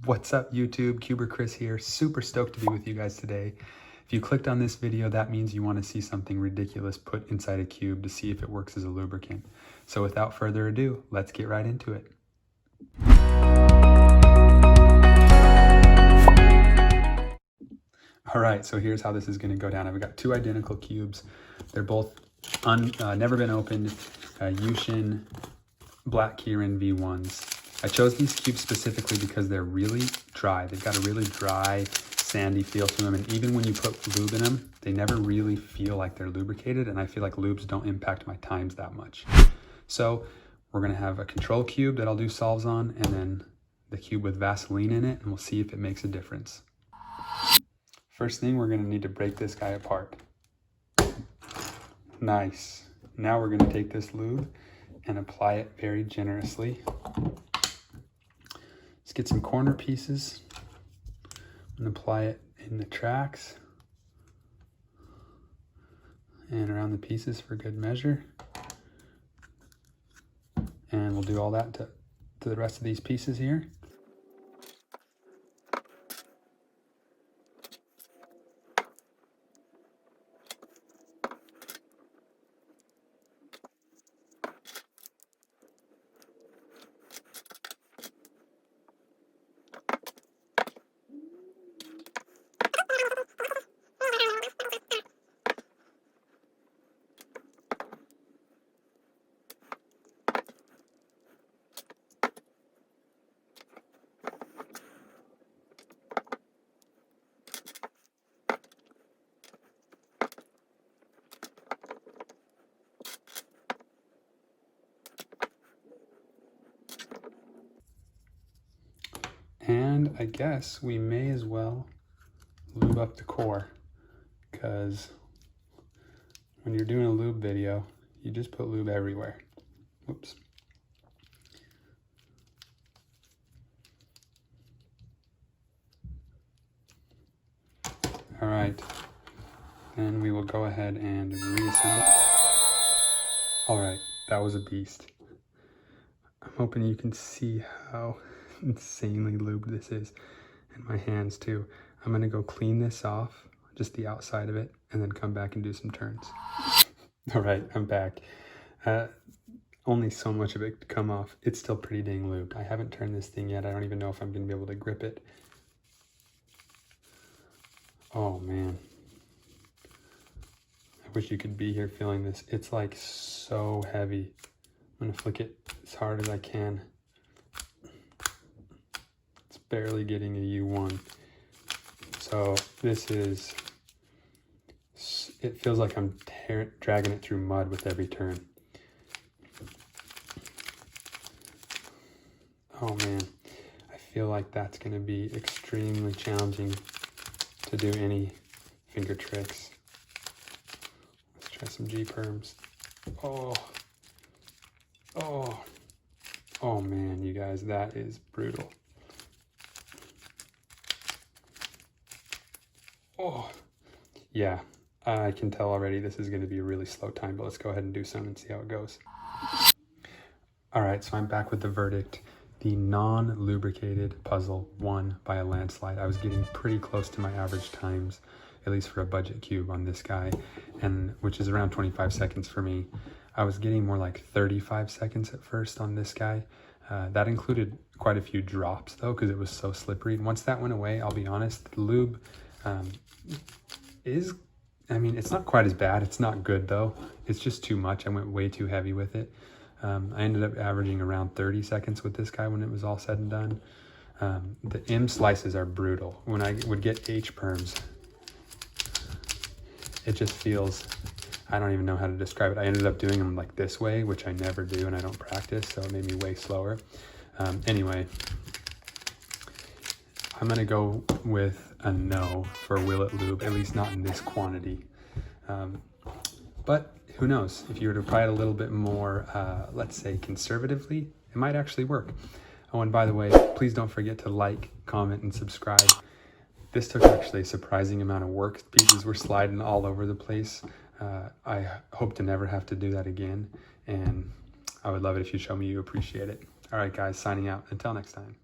What's up YouTube? Cuber Chris here. Super stoked to be with you guys today. If you clicked on this video, that means you want to see something ridiculous put inside a cube to see if it works as a lubricant. So without further ado, let's get right into it. All right, so here's how this is going to go down. I've got two identical cubes. They're both never been opened, Yushin Black Kirin V1s. I chose these cubes specifically because they're really dry. They've got a really dry, sandy feel to them. And even when you put lube in them, they never really feel like they're lubricated. And I feel like lubes don't impact my times that much. So we're gonna have a control cube that I'll do solves on, and then the cube with Vaseline in it, and we'll see if it makes a difference. First thing, we're gonna need to break this guy apart. Nice. Now we're gonna take this lube and apply it very generously. Let's get some corner pieces and apply it in the tracks and around the pieces for good measure. And we'll do all that to the rest of these pieces here. And I guess we may as well lube up the core, because when you're doing a lube video, you just put lube everywhere. Whoops. All right, then we will go ahead and reassemble. All right, that was a beast. I'm hoping you can see how insanely lubed this is, and my hands too. I'm gonna go clean this off, just the outside of it, and then come back and do some turns. All right, I'm back. Only so much of it to come off. It's still pretty dang lubed. I haven't turned this thing yet. I don't even know if I'm gonna be able to grip it. Oh man, I wish you could be here feeling this. It's like so heavy. I'm gonna flick it as hard as I can. Barely getting a U1. So this is, it feels like I'm dragging it through mud with every turn. Oh man, I feel like that's going to be extremely challenging to do any finger tricks. Let's try some G-perms. Oh man, you guys, that is brutal. Oh, yeah, I can tell already this is going to be a really slow time, but let's go ahead and do some and see how it goes. All right, so I'm back with the verdict. The non-lubricated puzzle won by a landslide. I was getting pretty close to my average times, at least for a budget cube on this guy, and which is around 25 seconds for me. I was getting more like 35 seconds at first on this guy. That included quite a few drops though, because it was so slippery. Once that went away, I'll be honest, the lube it's not quite as bad. It's not good though. It's just too much. I went way too heavy with it. I ended up averaging around 30 seconds with this guy when it was all said and done. The M slices are brutal. When I would get H perms, it just feels, I don't even know how to describe it. I ended up doing them like this way, which I never do and I don't practice, so it made me way slower. Anyway, I'm gonna go with a no for will it lube, at least not in this quantity. But who knows, if you were to apply it a little bit more, let's say conservatively, it might actually work. Oh, and by the way, please don't forget to like, comment, and subscribe. This took actually a surprising amount of work. Pieces were sliding all over the place. I hope to never have to do that again, and I would love it if you show me you appreciate it. All right, guys, signing out. Until next time.